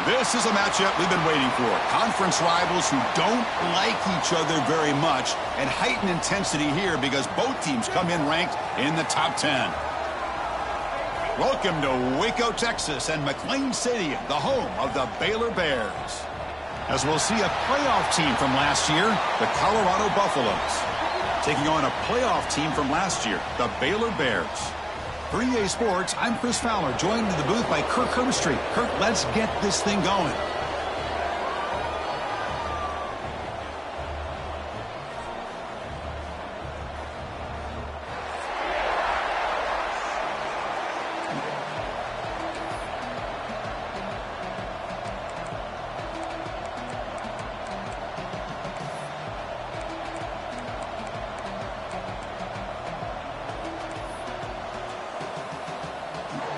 This is a matchup we've been waiting for. Conference rivals who don't like each other very much, and heightened intensity here because both teams come in ranked in the top 10. Welcome to Waco, Texas, and McLean Stadium, the home of the Baylor Bears. As we'll see a playoff team from last year, the Colorado Buffaloes, taking on a playoff team from last year, the Baylor Bears. For EA Sports, I'm Chris Fowler, joined in the booth by Kirk Herbstreit. Kirk, let's get this thing going.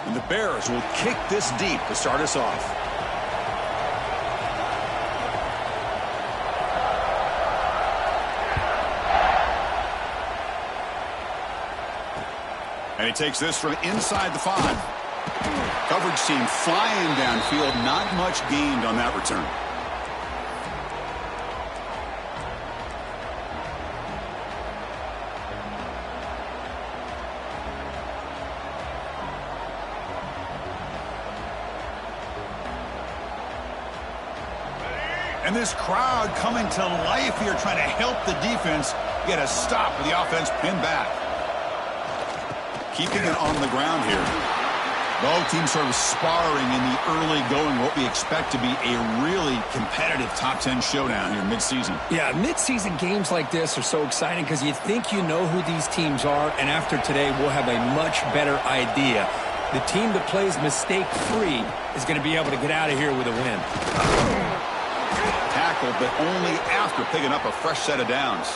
And the Bears will kick this deep to start us off. And he takes this from inside the 5. Coverage team flying downfield. Not much gained on that return. And this crowd coming to life here, trying to help the defense get a stop with the offense pinned back. Keeping it on the ground here. Both teams sort of sparring in the early going, what we expect to be a really competitive top 10 showdown here mid-season. Yeah, mid-season games like this are so exciting because you think you know who these teams are, and after today we'll have a much better idea. The team that plays mistake-free is going to be able to get out of here with a win. Tackled, but only after picking up a fresh set of downs.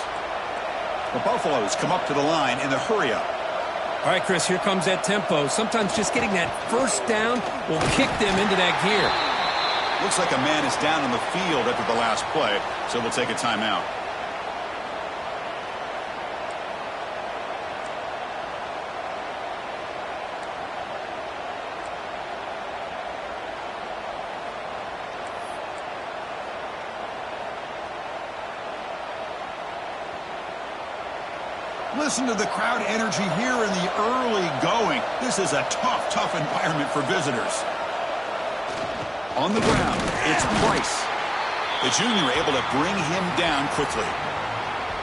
The Buffaloes come up to the line in the hurry-up. All right, Chris, here comes that tempo. Sometimes just getting that first down will kick them into that gear. Looks like a man is down on the field after the last play, so we'll take a timeout. Listen to the crowd energy here in the early going. This is a tough environment for visitors. On the ground, it's Price. The junior able to bring him down quickly.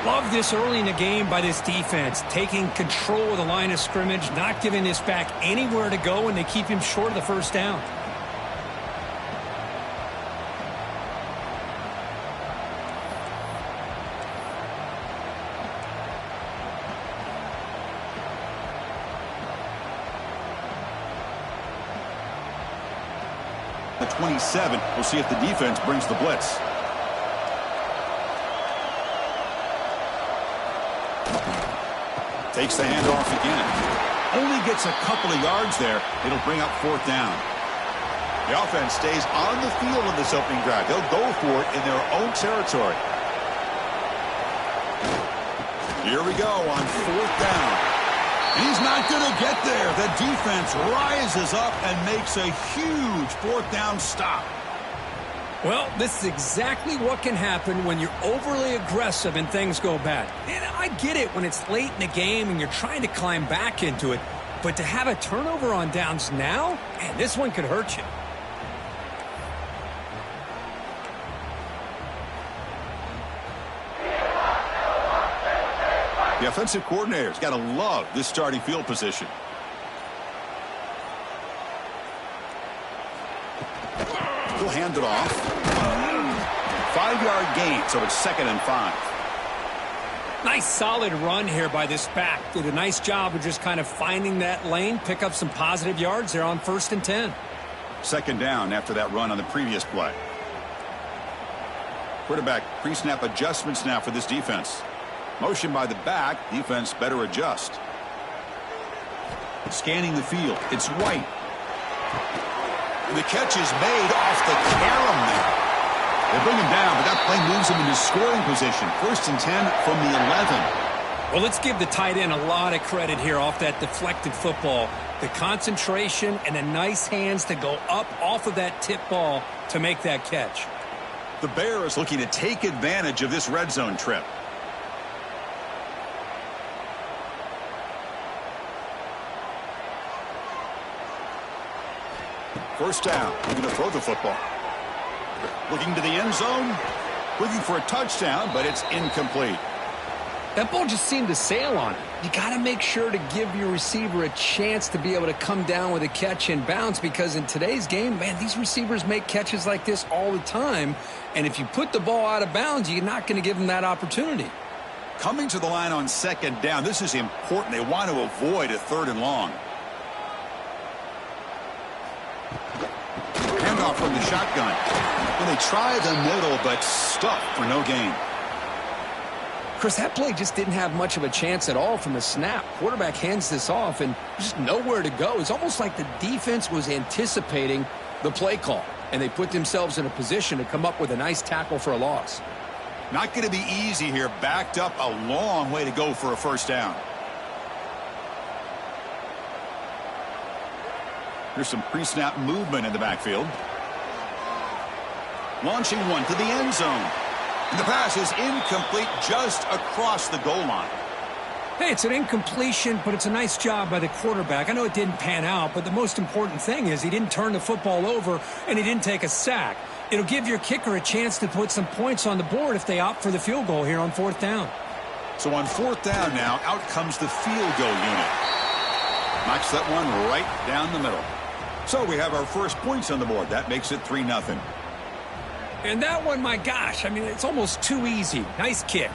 Love this early in the game by this defense, taking control of the line of scrimmage, not giving this back anywhere to go, and they keep him short of the first down. The 27. We'll see if the defense brings the blitz. Takes the handoff again. Only gets a couple of yards there. It'll bring up 4th down. The offense stays on the field in this opening drive. They'll go for it in their own territory. Here we go on 4th down. And he's not going to get there. The defense rises up and makes a huge 4th down stop. Well, this is exactly what can happen when you're overly aggressive and things go bad. And I get it when it's late in the game and you're trying to climb back into it. But to have a turnover on downs now, man, this one could hurt you. The offensive coordinator's got to love this starting field position. He'll hand it off. 5-yard gain, so it's 2nd and 5. Nice solid run here by this back. Did a nice job of just kind of finding that lane, pick up some positive yards there on 1st and 10. 2nd down after that run on the previous play. Quarterback pre-snap adjustments now for this defense. Motion by the back. Defense better adjust. Scanning the field. It's White. And the catch is made off the carom there. They bring him down, but that play moves him into scoring position. 1st and 10 from the 11. Well, let's give the tight end a lot of credit here off that deflected football. The concentration and the nice hands to go up off of that tip ball to make that catch. The Bears looking to take advantage of this red zone trip. First down. They're going to throw the football. Looking to the end zone. Looking for a touchdown, but it's incomplete. That ball just seemed to sail on it. You got to make sure to give your receiver a chance to be able to come down with a catch and bounce, because in today's game, man, these receivers make catches like this all the time. And if you put the ball out of bounds, you're not going to give them that opportunity. Coming to the line on second down, this is important. They want to avoid a third and long. Handoff from the shotgun. Well, they try the middle, but stuffed for no gain. Chris, that play just didn't have much of a chance at all from the snap. Quarterback hands this off and just nowhere to go. It's almost like the defense was anticipating the play call, and they put themselves in a position to come up with a nice tackle for a loss. Not going to be easy here. Backed up a long way to go for a first down. There's some pre-snap movement in the backfield. Launching one to the end zone. And the pass is incomplete just across the goal line. Hey, it's an incompletion, but it's a nice job by the quarterback. I know it didn't pan out, but the most important thing is he didn't turn the football over and he didn't take a sack. It'll give your kicker a chance to put some points on the board if they opt for the field goal here on fourth down. So on fourth down now, out comes the field goal unit. Knocks that one right down the middle. So we have our first points on the board. That makes it 3-0. And that one, my gosh, I mean, it's almost too easy. Nice kick.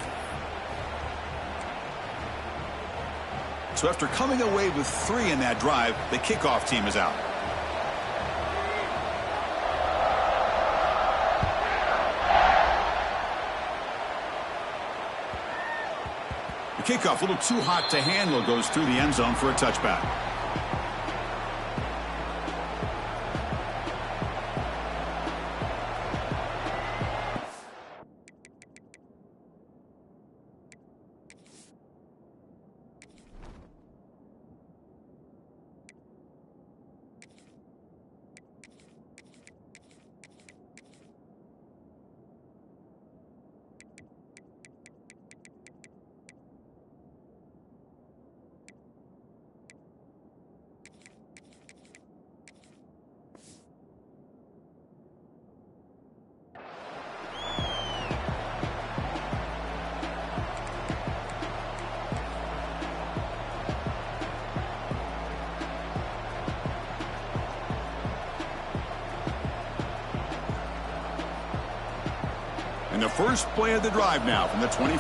So after coming away with 3 in that drive, the kickoff team is out. The kickoff, a little too hot to handle, goes through the end zone for a touchback. And the first play of the drive now from the 25.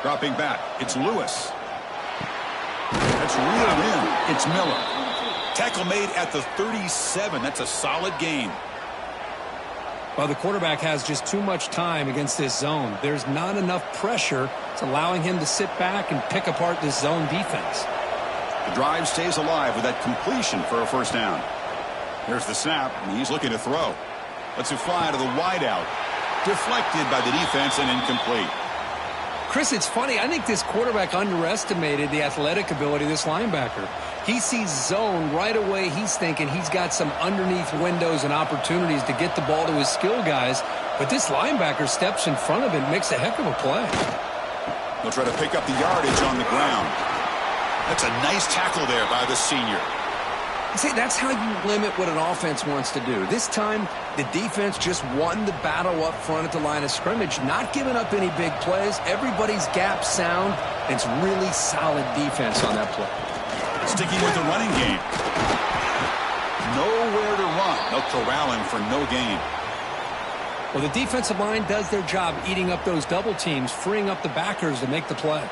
Dropping back, it's Lewis. That's reeled in. It's Miller. Tackle made at the 37. That's a solid gain. Well, the quarterback has just too much time against this zone. There's not enough pressure. It's allowing him to sit back and pick apart this zone defense. The drive stays alive with that completion for a first down. Here's the snap, and he's looking to throw. Lets it fly to the wideout. Deflected by the defense and incomplete. Chris, it's funny. I think this quarterback underestimated the athletic ability of this linebacker. He sees zone right away. He's thinking he's got some underneath windows and opportunities to get the ball to his skill guys. But this linebacker steps in front of it and makes a heck of a play. They'll try to pick up the yardage on the ground. That's a nice tackle there by the senior. See, that's how you limit what an offense wants to do. This time, the defense just won the battle up front at the line of scrimmage, not giving up any big plays. Everybody's gap sound. It's really solid defense on that play. Sticking with the running game. Nowhere to run. They'll corral him for no gain. Well, the defensive line does their job eating up those double teams, freeing up the backers to make the play.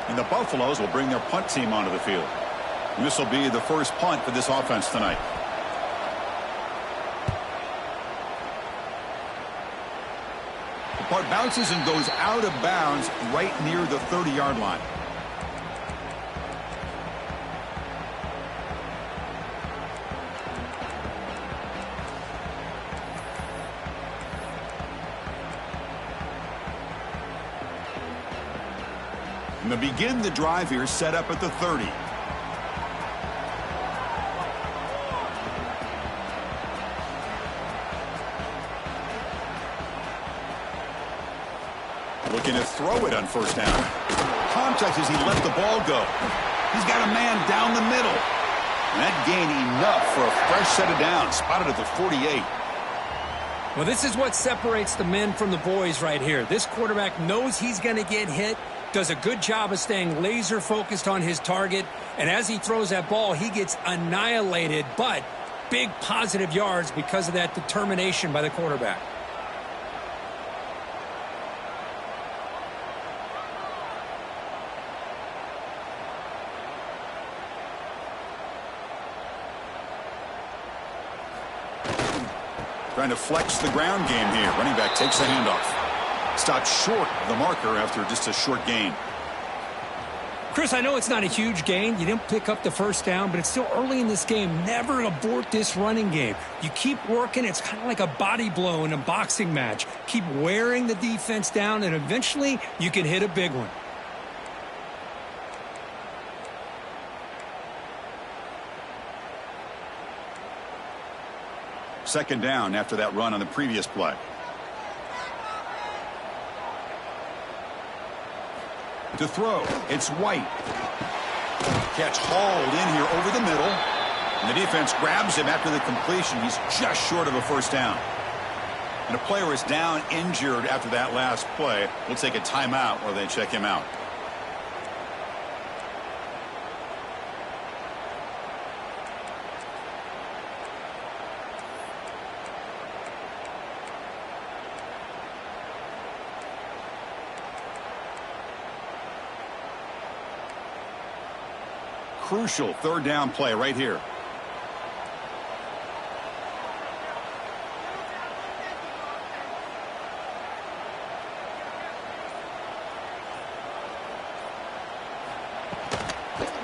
And the Buffaloes will bring their punt team onto the field. And this will be the first punt for this offense tonight. The punt bounces and goes out of bounds right near the 30-yard line. And they begin the drive here, set up at the 30. Looking to throw it on first down. Contact as he let the ball go. He's got a man down the middle. And that gained enough for a fresh set of downs. Spotted at the 48. Well, this is what separates the men from the boys right here. This quarterback knows he's going to get hit, does a good job of staying laser focused on his target, and as he throws that ball, he gets annihilated, but big positive yards because of that determination by the quarterback. Trying to flex the ground game here. Running back takes the handoff. Stopped short of the marker after just a short gain. Chris, I know it's not a huge gain. You didn't pick up the first down, but it's still early in this game. Never abort this running game. You keep working. It's kind of like a body blow in a boxing match. Keep wearing the defense down, and eventually you can hit a big one. Second down after that run on the previous play. To throw, it's White. Catch hauled in here over the middle. And the defense grabs him after the completion. He's just short of a first down. And a player is down injured after that last play. We'll take a timeout while they check him out. Crucial third down play right here.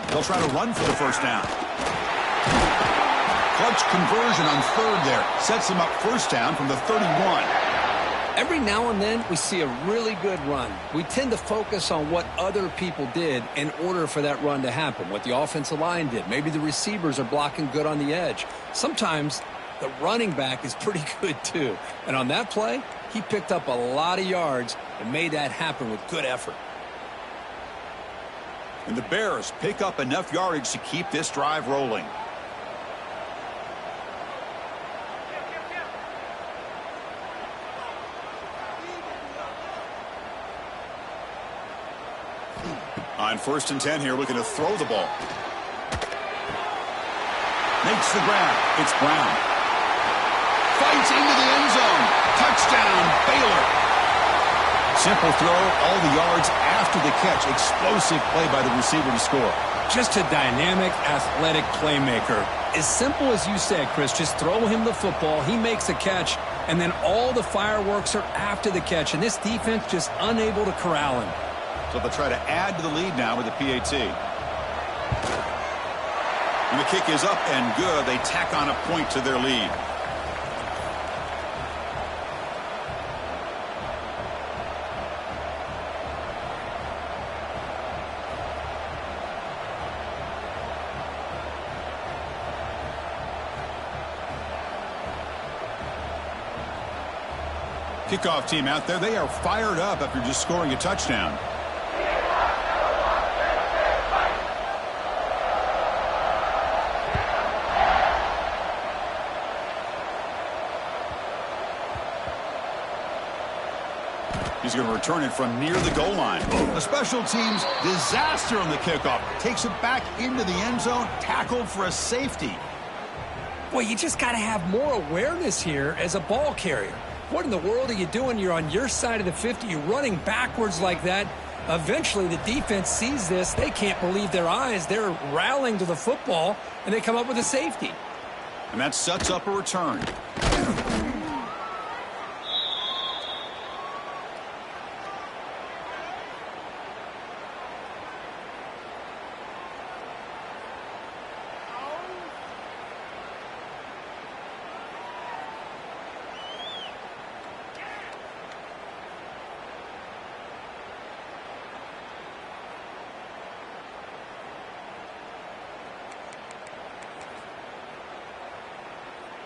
They'll try to run for the first down. Clutch conversion on third there. Sets them up first down from the 31. Every now and then, we see a really good run. We tend to focus on what other people did in order for that run to happen, what the offensive line did. Maybe the receivers are blocking good on the edge. Sometimes the running back is pretty good, too. And on that play, he picked up a lot of yards and made that happen with good effort. And the Bears pick up enough yardage to keep this drive rolling. On 1st and 10 here, looking to throw the ball. Makes the grab. It's Brown. Fights into the end zone. Touchdown, Baylor. Simple throw, all the yards after the catch. Explosive play by the receiver to score. Just a dynamic, athletic playmaker. As simple as you said, Chris, just throw him the football. He makes a catch, and then all the fireworks are after the catch, and this defense just unable to corral him. So they'll try to add to the lead now with the PAT. And the kick is up and good. They tack on a point to their lead. Kickoff team out there. They are fired up after just scoring a touchdown. He's going to return it from near the goal line. A special teams disaster on the kickoff. Takes it back into the end zone. Tackled for a safety. Boy, you just got to have more awareness here as a ball carrier. What in the world are you doing? You're on your side of the 50. You're running backwards like that. Eventually, the defense sees this. They can't believe their eyes. They're rallying to the football, and they come up with a safety. And that sets up a return.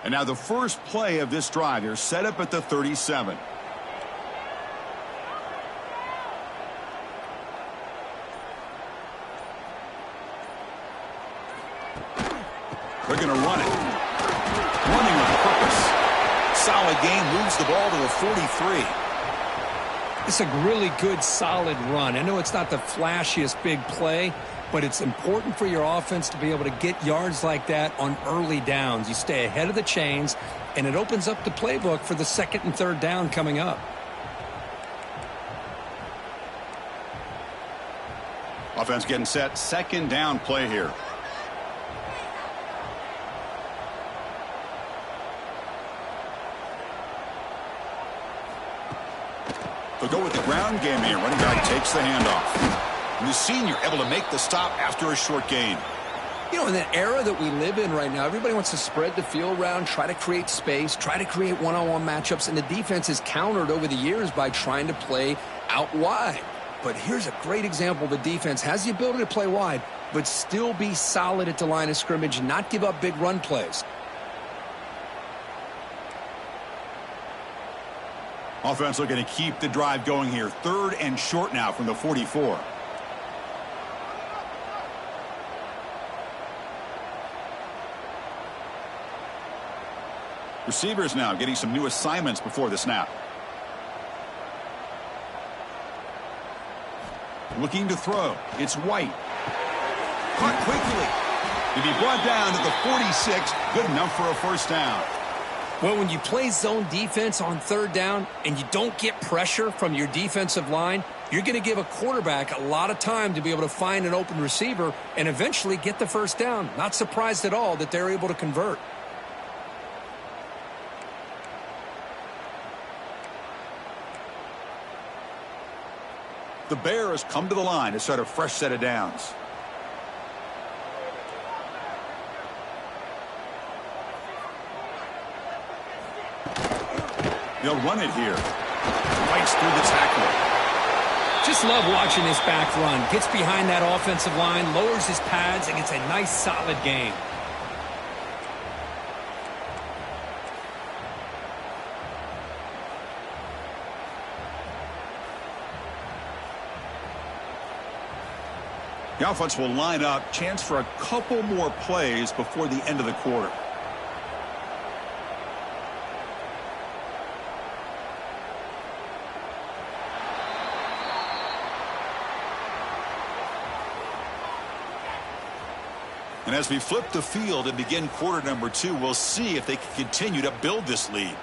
And now the first play of this drive here, set up at the 37. They're going to run it. Running with purpose. Solid game, moves the ball to the 43. It's a really good, solid run. I know it's not the flashiest big play, but it's important for your offense to be able to get yards like that on early downs. You stay ahead of the chains, and it opens up the playbook for the second and third down coming up. Offense getting set. Second down play here. They'll go with the ground game here. Running back takes the handoff. And the senior able to make the stop after a short gain. You know, in that era that we live in right now, everybody wants to spread the field around, try to create space, try to create one-on-one matchups, and the defense is countered over the years by trying to play out wide. But here's a great example. The defense has the ability to play wide, but still be solid at the line of scrimmage, not give up big run plays. Offense looking to keep the drive going here. Third and short now from the 44. Receivers now getting some new assignments before the snap. Looking to throw. It's White. Caught quickly. To be brought down to the 46. Good enough for a first down. Well, when you play zone defense on third down and you don't get pressure from your defensive line, you're going to give a quarterback a lot of time to be able to find an open receiver and eventually get the first down. Not surprised at all that they're able to convert. The Bears come to the line to start a fresh set of downs. They'll run it here. Fights through the tackler. Just love watching this back run. Gets behind that offensive line, lowers his pads, and gets a nice, solid gain. The offense will line up. Chance for a couple more plays before the end of the quarter. And as we flip the field and begin quarter number 2, we'll see if they can continue to build this lead.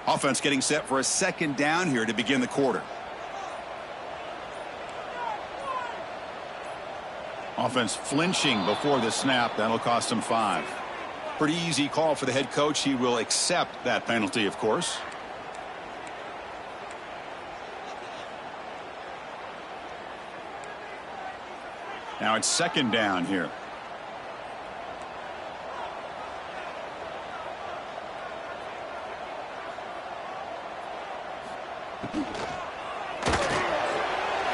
Offense getting set for a second down here to begin the quarter. Offense flinching before the snap. That'll cost him 5. Pretty easy call for the head coach. He will accept that penalty, of course. Now it's second down here.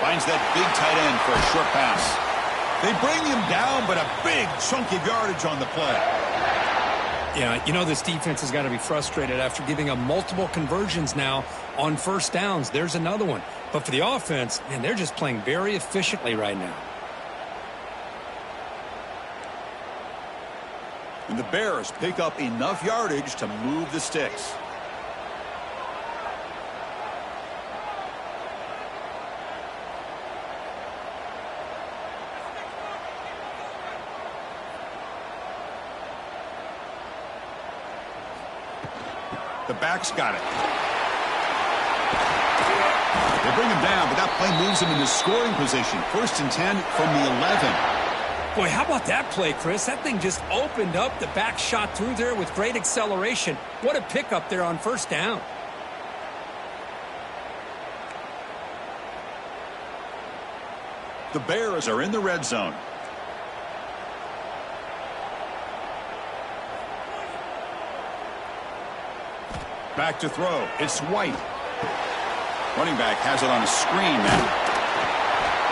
Finds that big tight end for a short pass. They bring him down, but a big chunk of yardage on the play. Yeah, you know this defense has got to be frustrated after giving up multiple conversions now on first downs. There's another one. But for the offense, man, they're just playing very efficiently right now. And the Bears pick up enough yardage to move the sticks. The backs got it. They bring him down, but that play moves him into scoring position. 1st and 10 from the 11. Boy, how about that play, Chris? That thing just opened up. The back shot through there with great acceleration. What a pickup there on first down. The Bears are in the red zone. Back to throw. It's White. Running back has it on a screen now.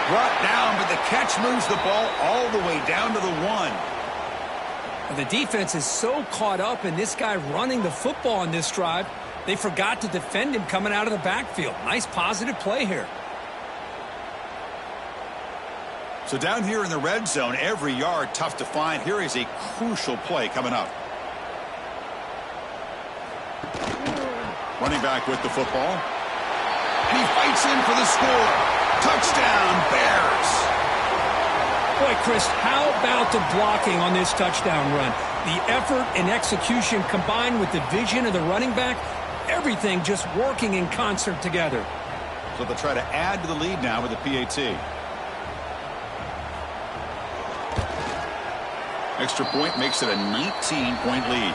Brought down, but the catch moves the ball all the way down to the 1. The defense is so caught up in this guy running the football on this drive, they forgot to defend him coming out of the backfield. Nice positive play here. So down here in the red zone, every yard tough to find. Here is a crucial play coming up. Running back with the football. And he fights in for the score. Touchdown, Bears. Boy, Chris, how about the blocking on this touchdown run? The effort and execution combined with the vision of the running back, everything just working in concert together. So they'll try to add to the lead now with the PAT. Extra point makes it a 19-point lead.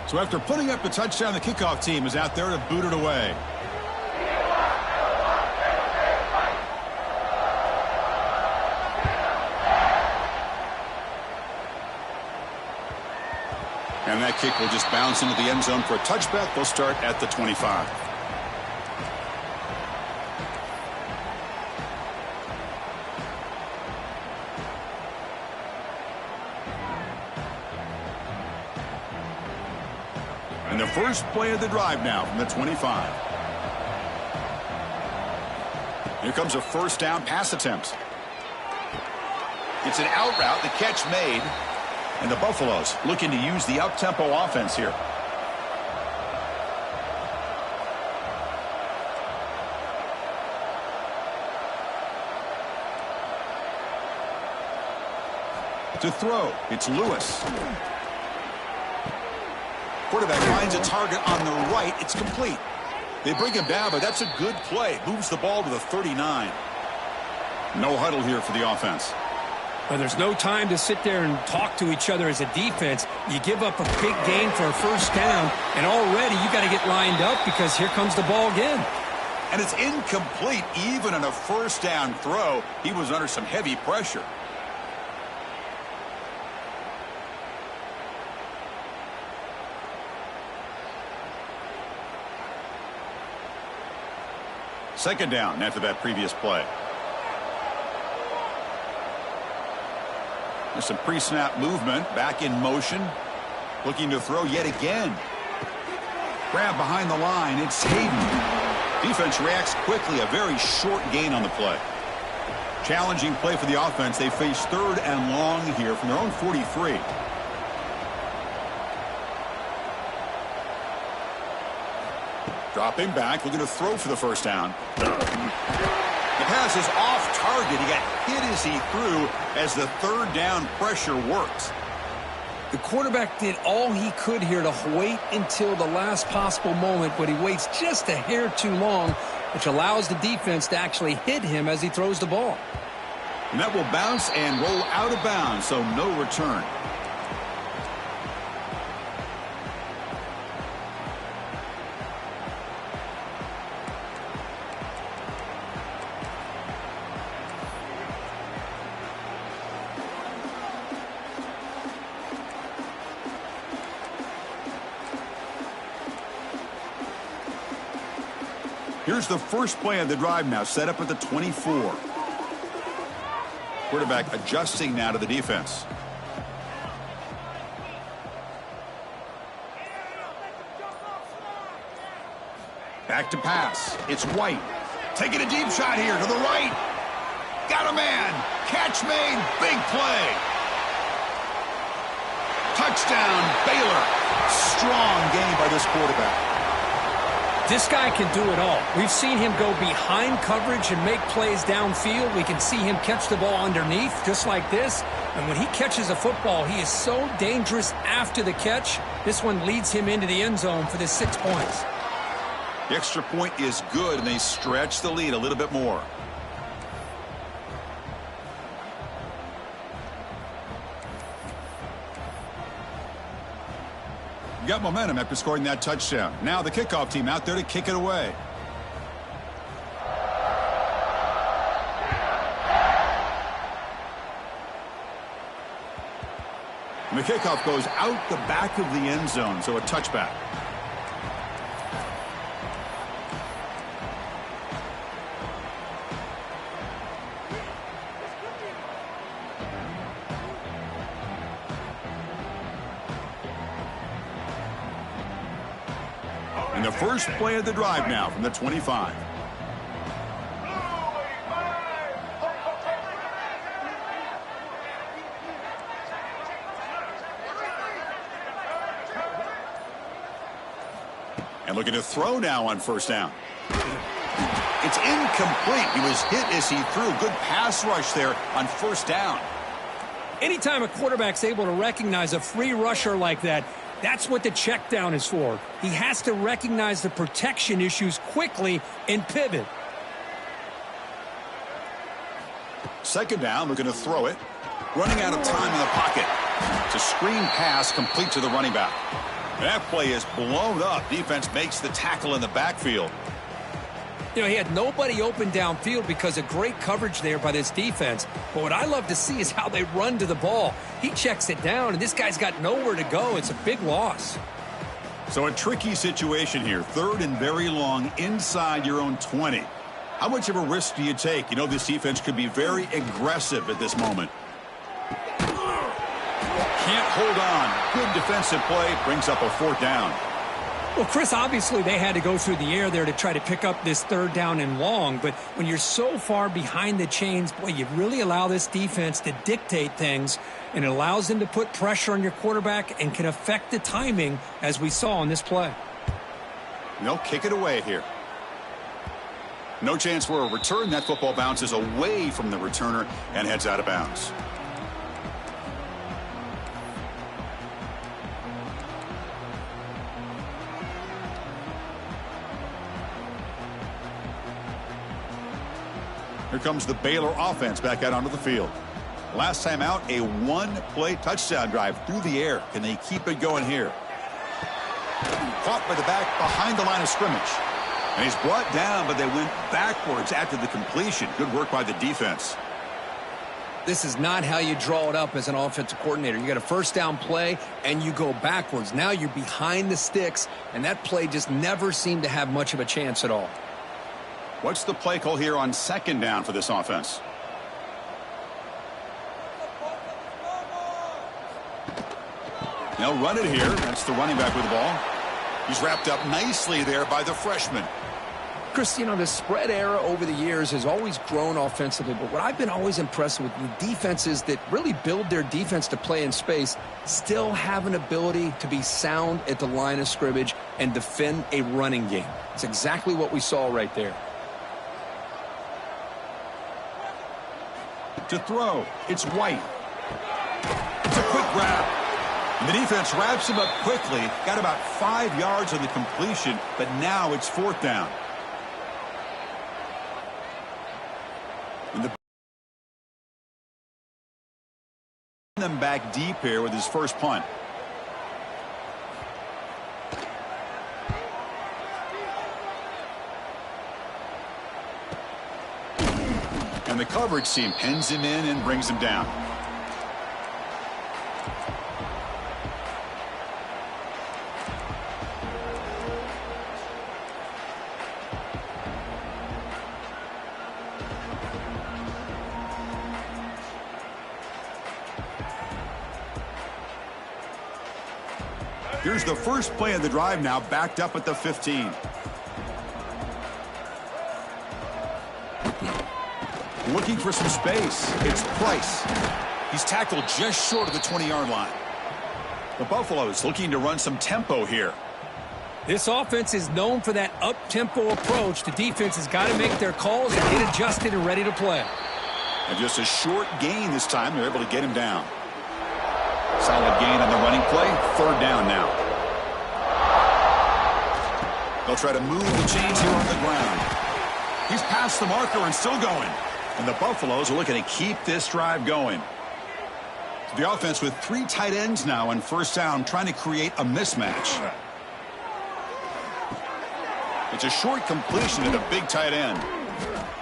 So after putting up the touchdown, the kickoff team is out there to boot it away. And that kick will just bounce into the end zone for a touchback. They'll start at the 25. And the first play of the drive now from the 25. Here comes a first down pass attempt. It's an out route, the catch made. And the Buffaloes looking to use the up-tempo offense here. To throw, it's Lewis. Quarterback finds a target on the right. It's complete. They bring him down, but that's a good play. Moves the ball to the 39. No huddle here for the offense. Well, there's no time to sit there and talk to each other as a defense. You give up a big gain for a first down, and already you got to get lined up because here comes the ball again. And it's incomplete. Even on a first down throw, he was under some heavy pressure. Second down after that previous play. There's some pre-snap movement, back in motion, looking to throw yet again. Grab behind the line, it's Hayden. Defense reacts quickly, a very short gain on the play. Challenging play for the offense. They face third and long here from their own 43. Dropping back, looking to throw for the first down. The pass is off target. He got hit as he threw as the third down pressure worked. The quarterback did all he could here to wait until the last possible moment, but he waits just a hair too long, which allows the defense to actually hit him as he throws the ball. And that will bounce and roll out of bounds, so no return. Here's the first play of the drive now, set up at the 24. Quarterback adjusting now to the defense. Back to pass. It's White. Taking a deep shot here to the right. Got a man. Catch made. Big play. Touchdown, Baylor. Strong game by this quarterback. This guy can do it all. We've seen him go behind coverage and make plays downfield. We can see him catch the ball underneath just like this. And when he catches a football, he is so dangerous after the catch. This one leads him into the end zone for the 6 points. The extra point is good, and they stretch the lead a little bit more. You got momentum after scoring that touchdown. Now the kickoff team out there to kick it away. And the kickoff goes out the back of the end zone, so a touchback. And the first play of the drive now from the 25. And looking to throw now on first down. It's incomplete. He was hit as he threw. Good pass rush there on first down. Anytime a quarterback's able to recognize a free rusher like that, that's what the check down is for. He has to recognize the protection issues quickly and pivot. Second down, looking to throw it. Running out of time in the pocket. It's a screen pass complete to the running back. That play is blown up. Defense makes the tackle in the backfield. You know, he had nobody open downfield because of great coverage there by this defense. But what I love to see is how they run to the ball. He checks it down, and this guy's got nowhere to go. It's a big loss. So a tricky situation here. Third and very long inside your own 20. How much of a risk do you take? You know, this defense could be very aggressive at this moment. Can't hold on. Good defensive play. Brings up a fourth down. Well, Chris, obviously they had to go through the air there to try to pick up this third down and long. But when you're so far behind the chains, boy, you really allow this defense to dictate things. And it allows them to put pressure on your quarterback and can affect the timing, as we saw on this play. They'll kick it away here. No chance for a return. That football bounces away from the returner and heads out of bounds. Here comes the Baylor offense back out onto the field. Last time out, a one-play touchdown drive through the air. Can they keep it going here? Caught by the back behind the line of scrimmage. And he's brought down, but they went backwards after the completion. Good work by the defense. This is not how you draw it up as an offensive coordinator. You got a first down play, and you go backwards. Now you're behind the sticks, and that play just never seemed to have much of a chance at all. What's the play call here on second down for this offense? They'll run it here. That's the running back with the ball. He's wrapped up nicely there by the freshman. Chris, you know, the spread era over the years has always grown offensively, but what I've been always impressed with the defenses that really build their defense to play in space still have an ability to be sound at the line of scrimmage and defend a running game. It's exactly what we saw right there. To throw, it's White. It's a quick grab. And the defense wraps him up quickly. Got about 5 yards on the completion, but now it's fourth down. And them back deep here with his first punt. And the coverage team pins him in and brings him down. Here's the first play of the drive now, backed up at the 15. Looking for some space. It's Price. He's tackled just short of the 20-yard line. The Buffaloes looking to run some tempo here. This offense is known for that up-tempo approach. The defense has got to make their calls and get adjusted and ready to play. And just a short gain this time. They're able to get him down. Solid gain on the running play. Third down now. They'll try to move the chains here on the ground. He's past the marker and still going. And the Buffaloes are looking to keep this drive going. The offense with 3 tight ends now on first down, trying to create a mismatch. It's a short completion to the big tight end.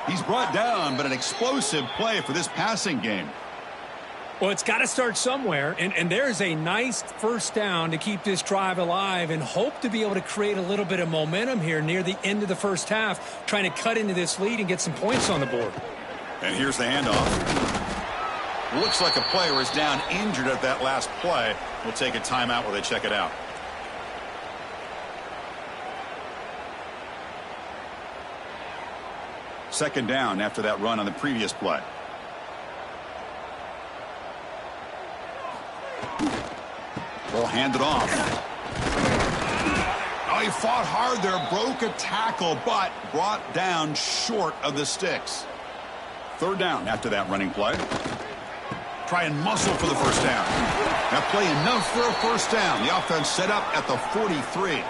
He's brought down, but an explosive play for this passing game. Well, it's got to start somewhere, and there's a nice first down to keep this drive alive and hope to be able to create a little bit of momentum here near the end of the first half, trying to cut into this lead and get some points on the board. And here's the handoff. Looks like a player is down injured at that last play. We'll take a timeout while they check it out. Second down after that run on the previous play. Ball handed off. Oh, he fought hard there, broke a tackle, but brought down short of the sticks. Third down after that running play. Try and muscle for the first down. That play enough for a first down. The offense set up at the 43.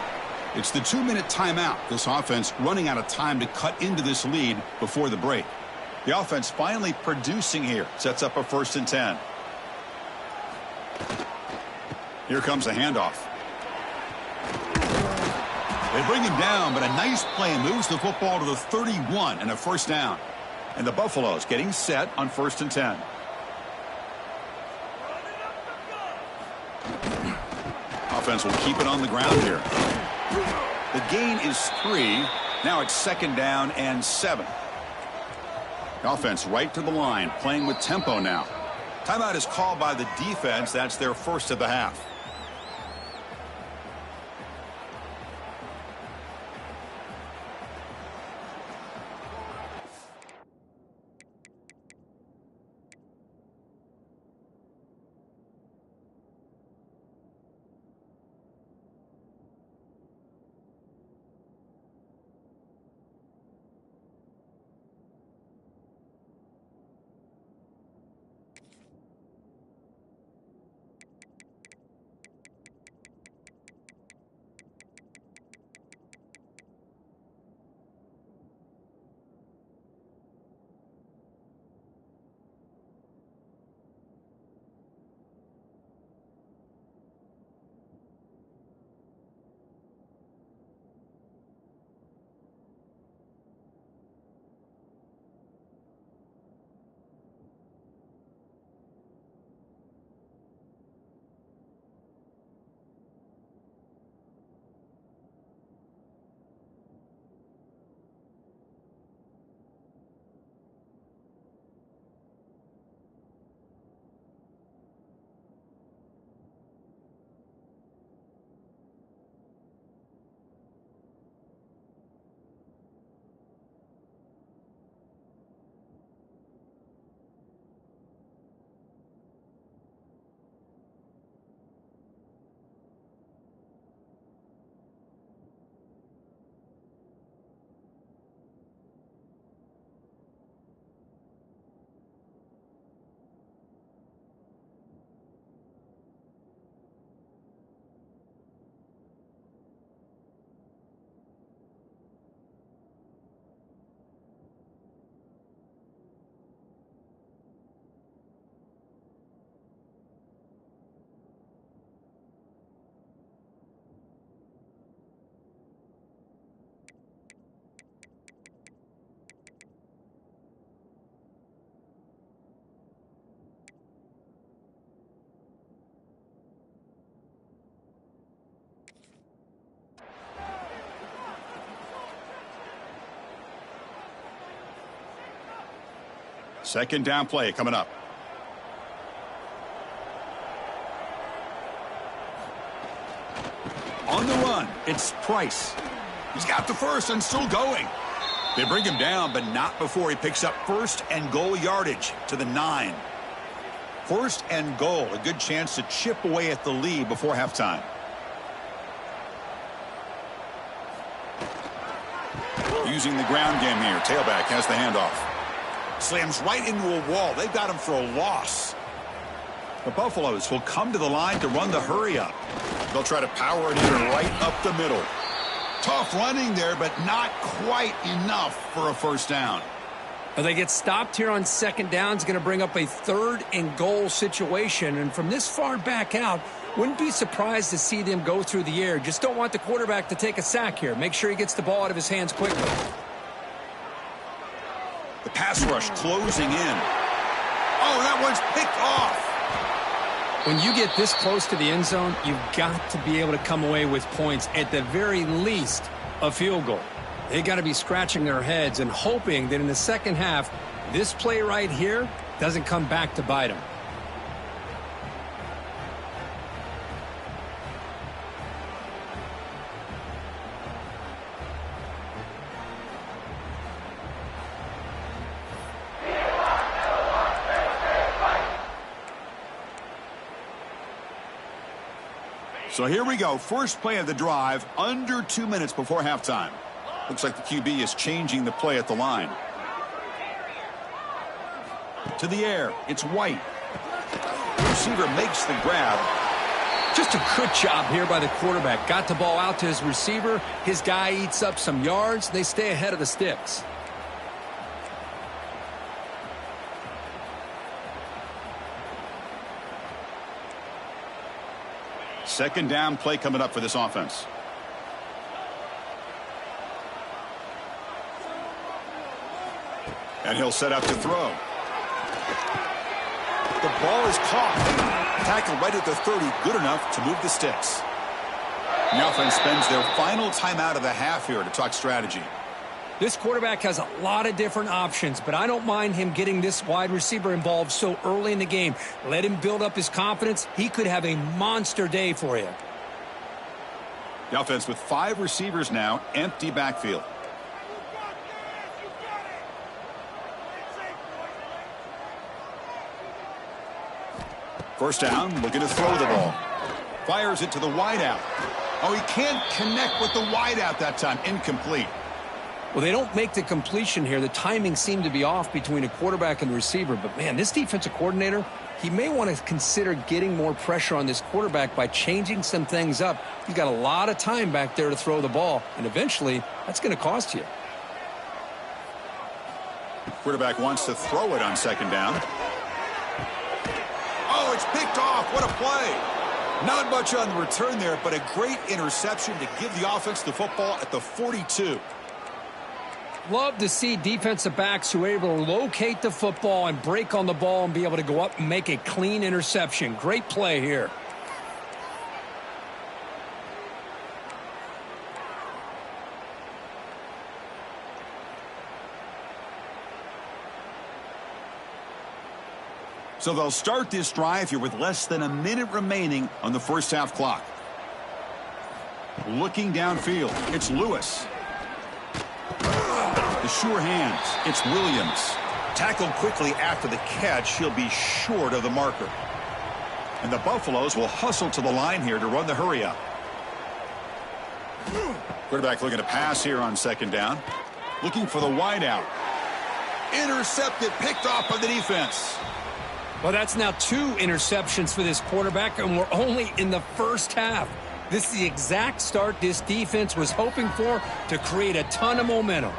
It's the 2-minute timeout. This offense running out of time to cut into this lead before the break. The offense finally producing here. Sets up a 1st and 10. Here comes a handoff. They bring him down, but a nice play moves the football to the 31 and a first down. And the Buffaloes getting set on 1st and 10. Offense will keep it on the ground here. The gain is 3. Now it's 2nd down and 7. The offense right to the line, playing with tempo now. Timeout is called by the defense. That's their first of the half. Second down play coming up. On the run, it's Price. He's got the first and still going. They bring him down, but not before he picks up 1st and goal yardage to the 9. 1st and goal, a good chance to chip away at the lead before halftime. Using the ground game here. Tailback has the handoff. Slams right into a wall. They've got him for a loss. The Buffaloes will come to the line to run the hurry up. They'll try to power it in right up the middle. Tough running there, but not quite enough for a first down. Well, they get stopped here on second down. It's going to bring up a 3rd and goal situation. And from this far back out, wouldn't be surprised to see them go through the air. Just don't want the quarterback to take a sack here. Make sure he gets the ball out of his hands quickly. The pass rush closing in. Oh, that one's picked off. When you get this close to the end zone, you've got to be able to come away with points, at the very least, a field goal. They got to be scratching their heads and hoping that in the second half, this play right here doesn't come back to bite them. So here we go. First play of the drive, under 2 minutes before halftime. Looks like the QB is changing the play at the line. To the air, it's White. The receiver makes the grab. Just a good job here by the quarterback. Got the ball out to his receiver. His guy eats up some yards. They stay ahead of the sticks. Second down play coming up for this offense. And he'll set up to throw. The ball is caught. Tackled right at the 30, good enough to move the sticks. The offense spends their final timeout of the half here to talk strategy. This quarterback has a lot of different options, but I don't mind him getting this wide receiver involved so early in the game. Let him build up his confidence. He could have a monster day for you. The offense with 5 receivers now, empty backfield. First down, looking to throw the ball. Fires it to the wideout. Oh, he can't connect with the wideout that time. Incomplete. Well, they don't make the completion here. The timing seemed to be off between a quarterback and the receiver. But, man, this defensive coordinator, he may want to consider getting more pressure on this quarterback by changing some things up. He's got a lot of time back there to throw the ball, and eventually that's going to cost you. Quarterback wants to throw it on second down. Oh, it's picked off. What a play. Not much on the return there, but a great interception to give the offense the football at the 42. Love to see defensive backs who are able to locate the football and break on the ball and be able to go up and make a clean interception. Great play here. So they'll start this drive here with less than a minute remaining on the first half clock. Looking downfield, it's Lewis. The sure hands, it's Williams. Tackled quickly after the catch, he'll be short of the marker. And the Buffaloes will hustle to the line here to run the hurry up. Quarterback looking to pass here on second down. Looking for the wideout. Intercepted, picked off by the defense. Well, that's now 2 interceptions for this quarterback, and we're only in the first half. This is the exact start this defense was hoping for to create a ton of momentum.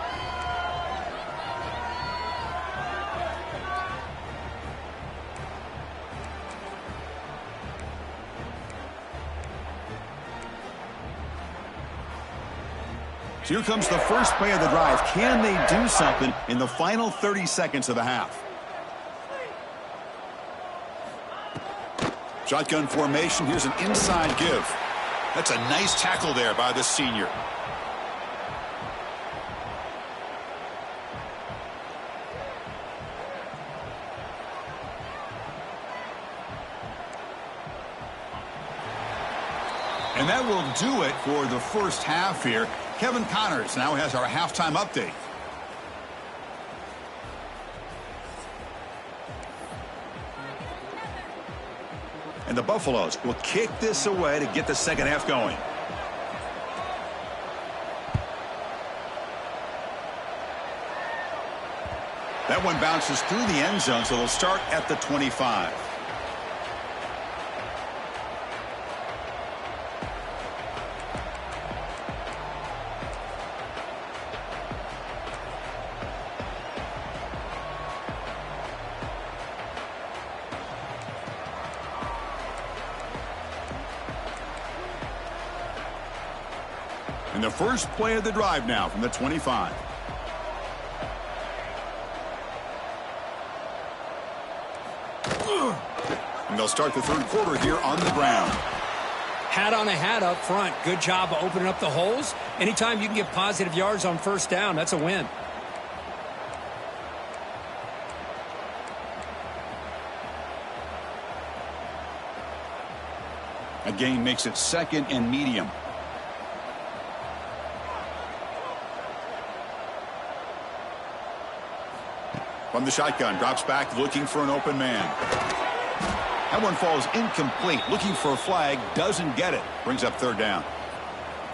So here comes the first play of the drive. Can they do something in the final 30 seconds of the half? Shotgun formation. Here's an inside give. That's a nice tackle there by the senior. And that will do it for the first half here. Kevin Connors now has our halftime update. And the Buffaloes will kick this away to get the second half going. That one bounces through the end zone, so they'll start at the 25. And the first play of the drive now from the 25. And they'll start the third quarter here on the ground. Hat on a hat up front. Good job of opening up the holes. Anytime you can get positive yards on first down, that's a win. A gain makes it second and medium. From the shotgun, drops back looking for an open man. That one falls incomplete. Looking for a flag, doesn't get it. Brings up third down.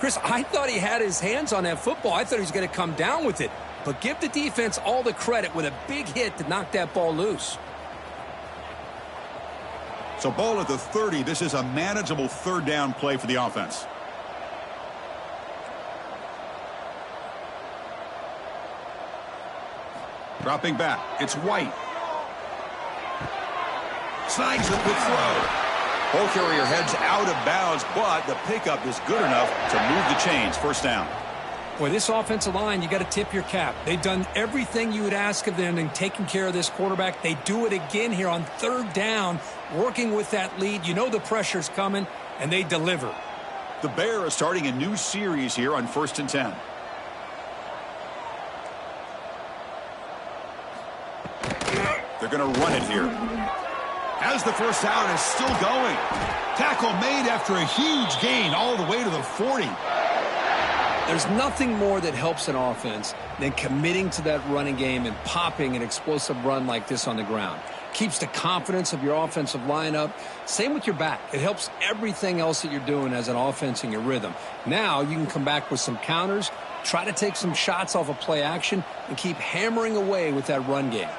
Chris, I thought he had his hands on that football. I thought he was going to come down with it. But give the defense all the credit with a big hit to knock that ball loose. So ball at the 30. This is a manageable third down play for the offense. Dropping back, it's White. Snags it with throw. Ball carrier heads out of bounds, but the pickup is good enough to move the chains. First down. Boy, this offensive line, you got to tip your cap. They've done everything you would ask of them in taking care of this quarterback. They do it again here on third down, working with that lead. You know the pressure's coming, and they deliver. The Bears are starting a new series here on 1st and 10. They're going to run it here. As the first down is still going. Tackle made after a huge gain all the way to the 40. There's nothing more that helps an offense than committing to that running game and popping an explosive run like this on the ground. Keeps the confidence of your offensive line up. Same with your back. It helps everything else that you're doing as an offense in your rhythm. Now you can come back with some counters, try to take some shots off of play action, and keep hammering away with that run game.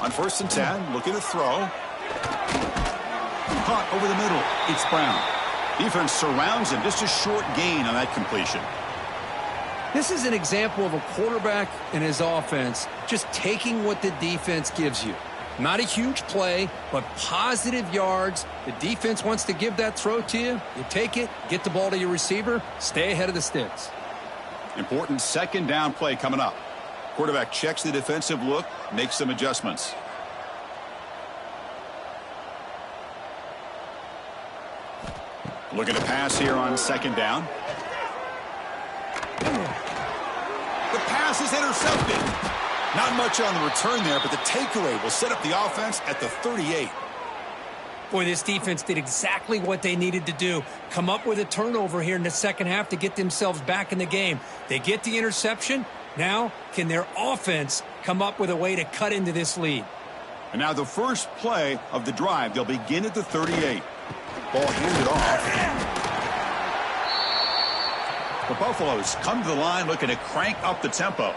On 1st and 10, looking to throw. Caught over the middle. It's Brown. Defense surrounds him. Just a short gain on that completion. This is an example of a quarterback and his offense just taking what the defense gives you. Not a huge play, but positive yards. The defense wants to give that throw to you. You take it, get the ball to your receiver, stay ahead of the sticks. Important second down play coming up. Quarterback checks the defensive look, makes some adjustments. Looking to pass here on second down. The pass is intercepted. Not much on the return there, but the takeaway will set up the offense at the 38. Boy, this defense did exactly what they needed to do. Come up with a turnover here in the second half to get themselves back in the game. They get the interception. Now, can their offense come up with a way to cut into this lead? And now the first play of the drive. They'll begin at the 38. Ball handed off. The Buffaloes come to the line looking to crank up the tempo.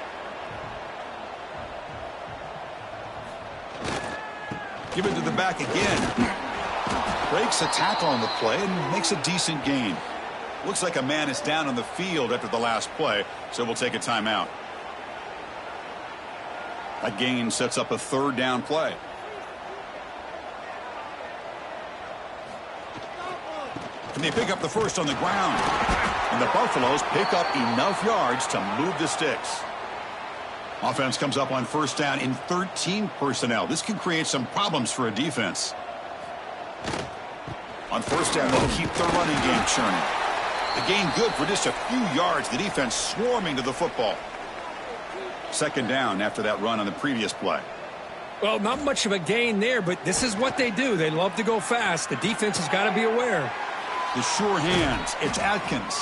Give it to the back again. Breaks a tackle on the play and makes a decent gain. Looks like a man is down on the field after the last play, so we'll take a timeout. That gain sets up a third down play. And they pick up the first on the ground. And the Buffaloes pick up enough yards to move the sticks. Offense comes up on first down in 13 personnel. This can create some problems for a defense. On first down, they'll keep the running game churning. The gain good for just a few yards. The defense swarming to the football. Second down after that run on the previous play. Well, not much of a gain there, but this is what they do. They love to go fast. The defense has got to be aware. The sure hands. It's Atkins.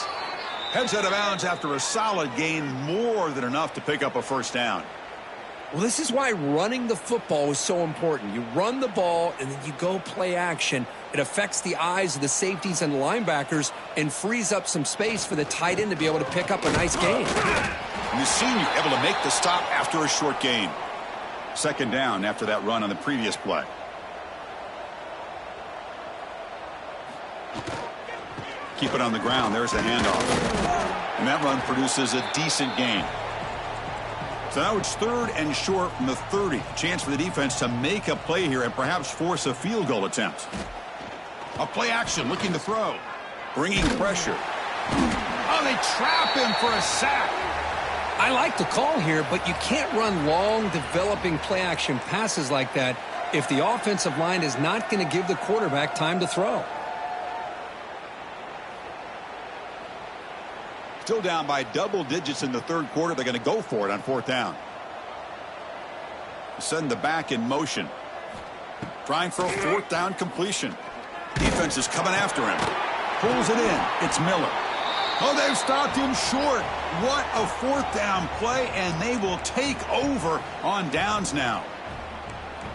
Heads out of bounds after a solid gain, more than enough to pick up a first down. Well, this is why running the football is so important. You run the ball, and then you go play action. It affects the eyes of the safeties and linebackers and frees up some space for the tight end to be able to pick up a nice gain. And the senior able to make the stop after a short gain. Second down after that run on the previous play. Keep it on the ground. There's the handoff. And that run produces a decent gain. So now it's third and short from the 30. Chance for the defense to make a play here and perhaps force a field goal attempt. A play action looking to throw. Bringing pressure. Oh, they trap him for a sack. I like the call here, but you can't run long, developing play-action passes like that if the offensive line is not going to give the quarterback time to throw. Still down by double digits in the third quarter. They're going to go for it on fourth down. Send the back in motion. Trying for a fourth down completion. Defense is coming after him. Pulls it in. It's Miller. Oh, they've stopped him short. What a fourth down play, and they will take over on downs now.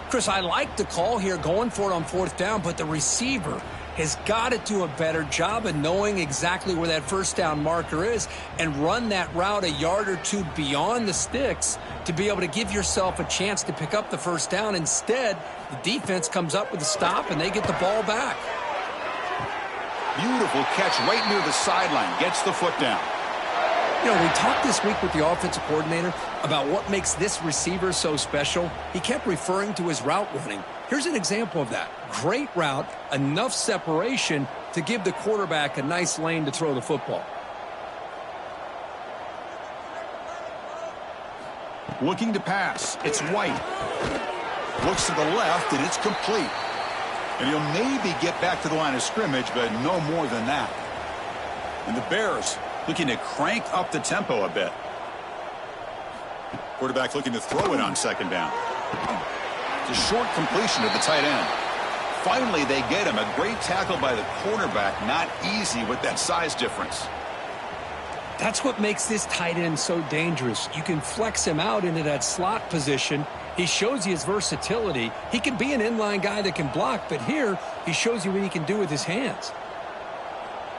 Chris, I like the call here going for it on fourth down, but the receiver has got to do a better job of knowing exactly where that first down marker is and run that route a yard or two beyond the sticks to be able to give yourself a chance to pick up the first down. Instead, the defense comes up with a stop and they get the ball back. Beautiful catch right near the sideline. Gets the foot down. You know, we talked this week with the offensive coordinator about what makes this receiver so special. He kept referring to his route running. Here's an example of that. Great route, enough separation to give the quarterback a nice lane to throw the football. Looking to pass. It's White. Looks to the left, and it's complete. And he'll maybe get back to the line of scrimmage, but no more than that. And the Bears looking to crank up the tempo a bit. Quarterback looking to throw it on second down. It's a short completion to the tight end. Finally, they get him. A great tackle by the cornerback. Not easy with that size difference. That's what makes this tight end so dangerous. You can flex him out into that slot position. He shows you his versatility. He can be an inline guy that can block, but here he shows you what he can do with his hands.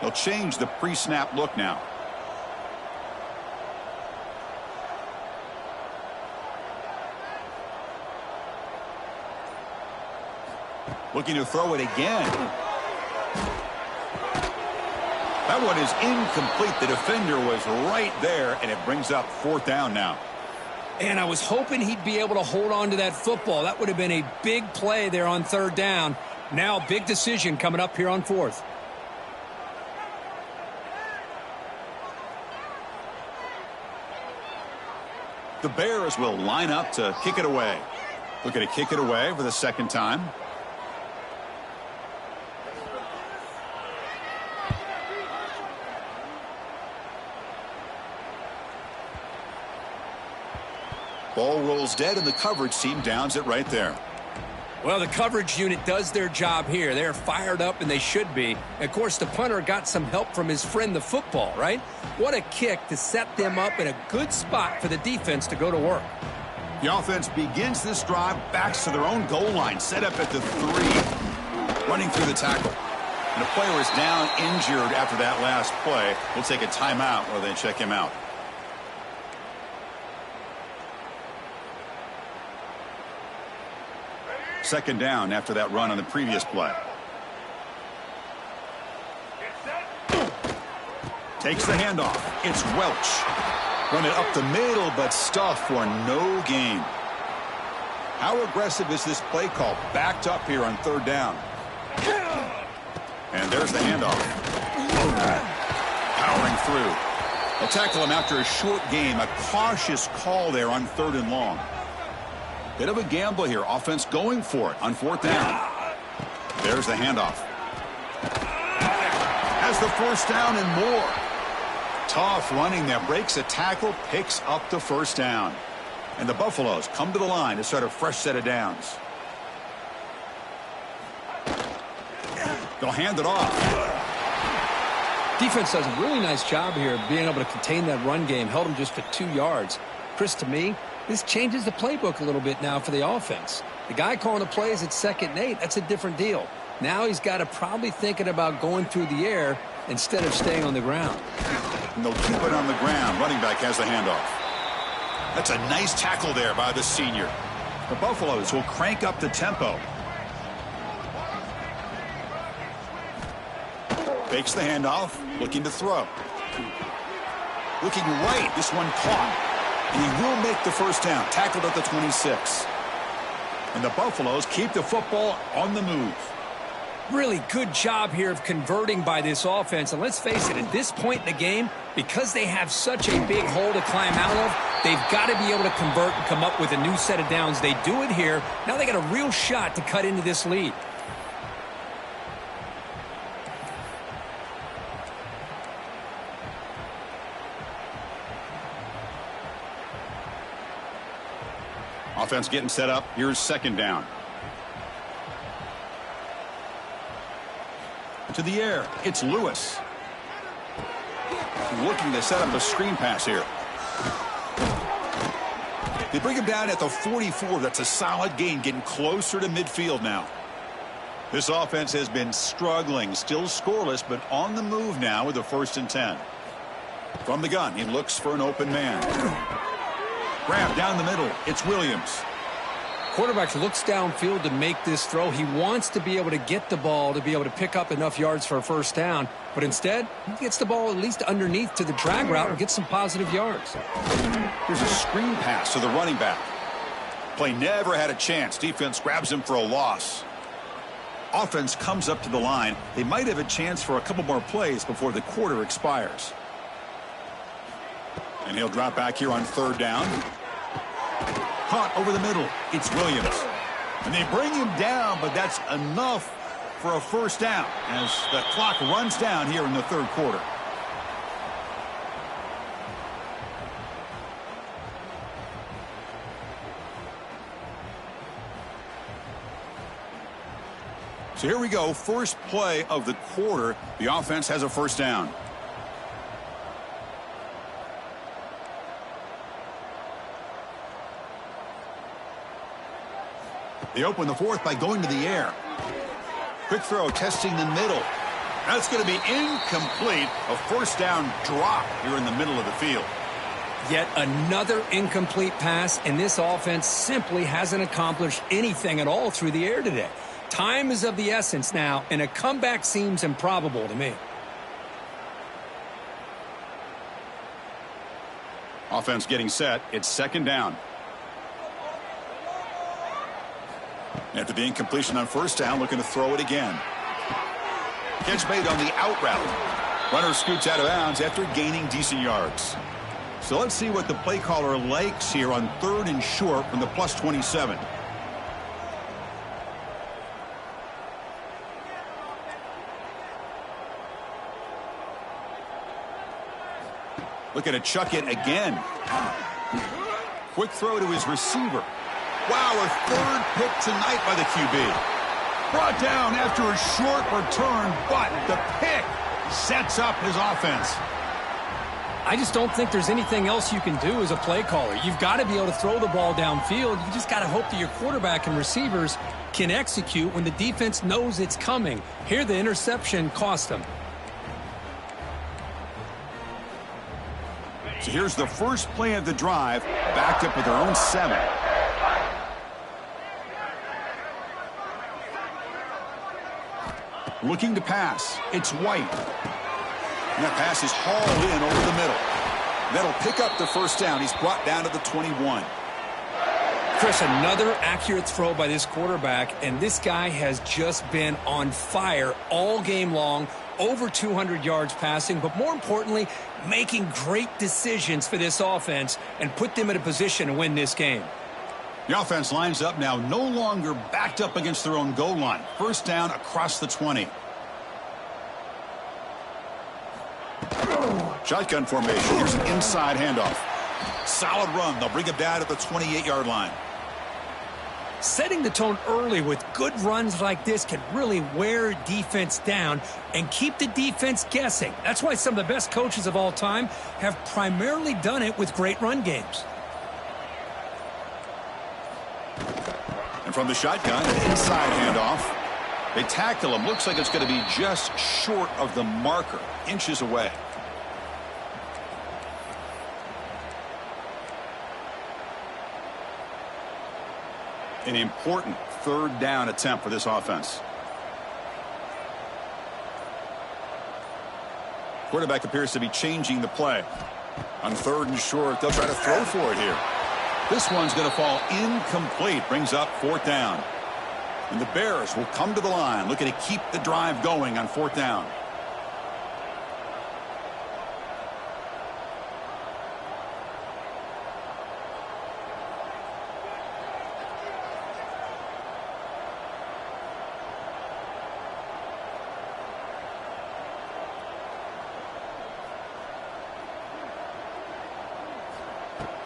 They'll change the pre-snap look now. Looking to throw it again. That one is incomplete. The defender was right there, and it brings up fourth down now. And I was hoping he'd be able to hold on to that football. That would have been a big play there on third down. Now a big decision coming up here on fourth. The Bears will line up to kick it away. Looking to kick it away for the second time. Ball rolls dead, and the coverage team downs it right there. Well, the coverage unit does their job here. They're fired up, and they should be. Of course, the punter got some help from his friend, the football, right? What a kick to set them up in a good spot for the defense to go to work. The offense begins this drive, backs to their own goal line, set up at the 3, running through the tackle. And the player is down injured after that last play. We'll take a timeout while they check him out. Second down after that run on the previous play. Takes the handoff. It's Welch. Run it up the middle, but stuffed for no gain. How aggressive is this play call? Backed up here on third down. And there's the handoff. Powering through. They'll tackle him after a short game. A cautious call there on third and long. Bit of a gamble here. Offense going for it on fourth down. There's the handoff. Has the first down and more. Tough running there. Breaks a tackle, picks up the first down. And the Buffaloes come to the line to start a fresh set of downs. They'll hand it off. Defense does a really nice job here of being able to contain that run game. Held them just for 2 yards. Chris, to me, this changes the playbook a little bit now for the offense. The guy calling the plays at 2nd and 8, that's a different deal. Now he's got to probably thinking about going through the air instead of staying on the ground. And they'll keep it on the ground. Running back has the handoff. That's a nice tackle there by the senior. The Buffaloes will crank up the tempo. Fakes the handoff, looking to throw. Looking right, this one caught. And he will make the first down, tackled at the 26. And the Buffaloes keep the football on the move. Really good job here of converting by this offense. And let's face it, at this point in the game, because they have such a big hole to climb out of, they've got to be able to convert and come up with a new set of downs. They do it here. Now they got a real shot to cut into this lead. Offense getting set up. Here's second down. To the air. It's Lewis. Looking to set up a screen pass here. They bring him down at the 44. That's a solid gain, getting closer to midfield now. This offense has been struggling, still scoreless, but on the move now with a 1st and 10. From the gun, he looks for an open man. Grab down the middle. It's Williams. Quarterback looks downfield to make this throw. He wants to be able to get the ball to be able to pick up enough yards for a 1st down. But instead, he gets the ball at least underneath to the drag route and gets some positive yards. Here's a screen pass to the running back. Play never had a chance. Defense grabs him for a loss. Offense comes up to the line. They might have a chance for a couple more plays before the quarter expires. And he'll drop back here on 3rd down. Caught over the middle. It's Williams. And they bring him down, but that's enough for a 1st down as the clock runs down here in the 3rd quarter. So here we go. First play of the quarter. The offense has a 1st down. They open the 4th by going to the air. Quick throw testing the middle. That's going to be incomplete. A 1st down drop here in the middle of the field. Yet another incomplete pass, and this offense simply hasn't accomplished anything at all through the air today. Time is of the essence now, and a comeback seems improbable to me. Offense getting set. It's 2nd down. After the incompletion on 1st down, looking to throw it again. Catch made on the out route. Runner scoots out of bounds after gaining decent yards. So let's see what the play caller likes here on 3rd and short from the +27. Looking to chuck it again. Quick throw to his receiver. Wow, a 3rd pick tonight by the QB. Brought down after a short return, but the pick sets up his offense. I just don't think there's anything else you can do as a play caller. You've got to be able to throw the ball downfield. You just got to hope that your quarterback and receivers can execute when the defense knows it's coming. Here, the interception cost them. So here's the first play of the drive, backed up with their own 7. Looking to pass. It's White. And that pass is hauled in over the middle. That'll pick up the 1st down. He's brought down to the 21. Chris, another accurate throw by this quarterback, and this guy has just been on fire all game long. Over 200 yards passing, but more importantly, making great decisions for this offense and put them in a position to win this game. The offense lines up now, no longer backed up against their own goal line. 1st down across the 20. Shotgun formation. Here's an inside handoff. Solid run. They'll bring him down at the 28-yard line. Setting the tone early with good runs like this can really wear defense down and keep the defense guessing. That's why some of the best coaches of all time have primarily done it with great run games. And from the shotgun, an inside handoff. They tackle him. Looks like it's going to be just short of the marker, inches away. An important 3rd down attempt for this offense. Quarterback appears to be changing the play. On 3rd and short, they'll try to throw for it here. This one's going to fall incomplete. Brings up 4th down. And the Bears will come to the line, looking to keep the drive going on 4th down.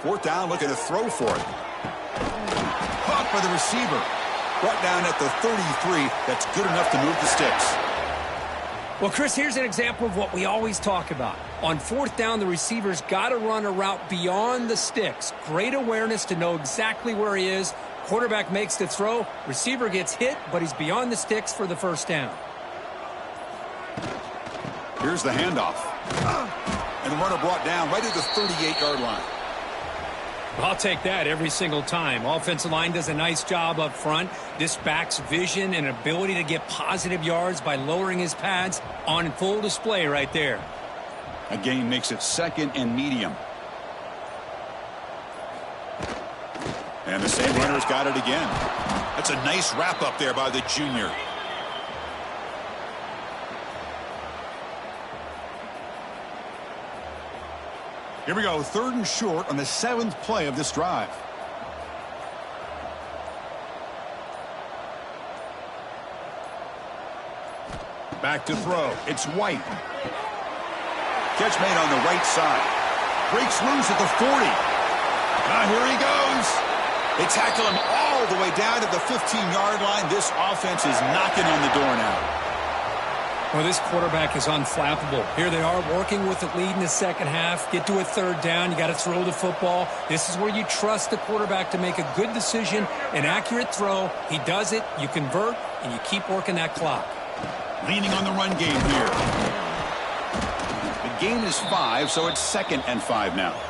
Fourth down, looking to throw for it. Caught by the receiver. Brought down at the 33. That's good enough to move the sticks. Well, Chris, here's an example of what we always talk about. On 4th down, the receiver's got to run a route beyond the sticks. Great awareness to know exactly where he is. Quarterback makes the throw. Receiver gets hit, but he's beyond the sticks for the first down. Here's the handoff. And the runner brought down right at the 38-yard line. I'll take that every single time. Offensive line does a nice job up front. This back's vision and ability to get positive yards by lowering his pads on full display right there. A gain makes it 2nd and medium. And the same runner's got it again. That's a nice wrap up there by the junior. Here we go, 3rd and short on the 7th play of this drive. Back to throw. It's White. Catch made on the right side. Breaks loose at the 40. Here he goes. They tackle him all the way down to the 15-yard line. This offense is knocking on the door now. Well, this quarterback is unflappable. Here they are working with the lead in the second half. Get to a 3rd down. You got to throw the football. This is where you trust the quarterback to make a good decision, an accurate throw. He does it. You convert, and you keep working that clock. Leaning on the run game here. The gain is 5, so it's 2nd and 5 now.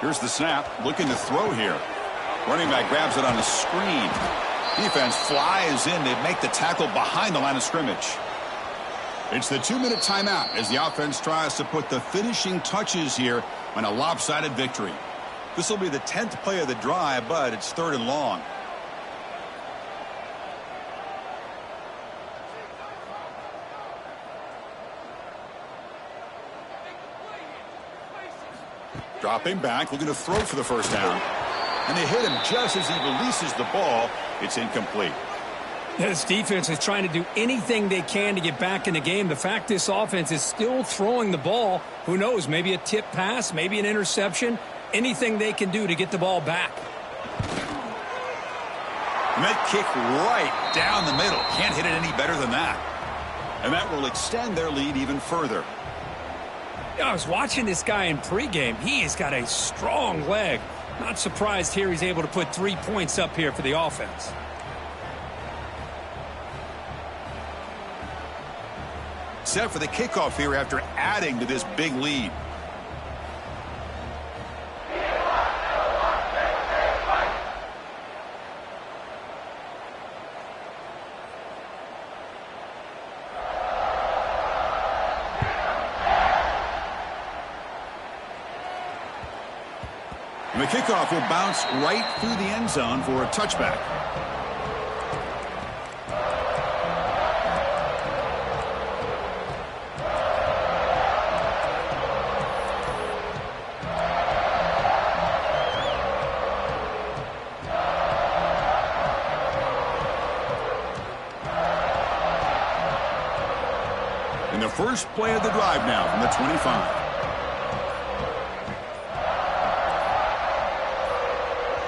Here's the snap, looking to throw here. Running back grabs it on a screen. Defense flies in to make the tackle behind the line of scrimmage. It's the 2-minute timeout as the offense tries to put the finishing touches here on a lopsided victory. This will be the 10th play of the drive, but it's 3rd and long. Dropping back, looking to throw for the first down. And they hit him just as he releases the ball. It's incomplete. This defense is trying to do anything they can to get back in the game. The fact this offense is still throwing the ball, who knows, maybe a tip pass, maybe an interception, anything they can do to get the ball back. And that kick right down the middle. Can't hit it any better than that. And that will extend their lead even further. I was watching this guy in pregame. He has got a strong leg. Not surprised here he's able to put 3 points up here for the offense. Set for the kickoff here after adding to this big lead. And the kickoff will bounce right through the end zone for a touchback. And the first play of the drive now from the 25.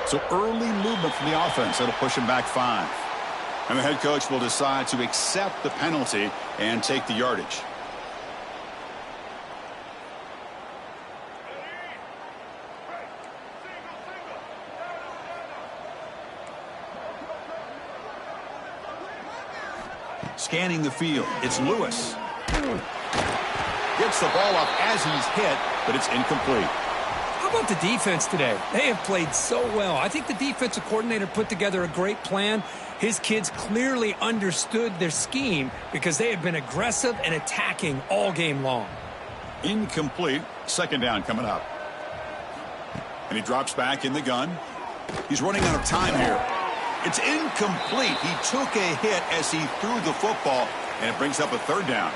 So early movement from the offense. That'll push him back 5. And the head coach will decide to accept the penalty and take the yardage. Scanning the field. It's Lewis. Gets the ball up as he's hit, but it's incomplete. How about the defense today? They have played so well. I think the defensive coordinator put together a great plan. His kids clearly understood their scheme because they have been aggressive and attacking all game long. Incomplete. Second down coming up. And he drops back in the gun. He's running out of time here. It's incomplete. He took a hit as he threw the football, and it brings up a third down.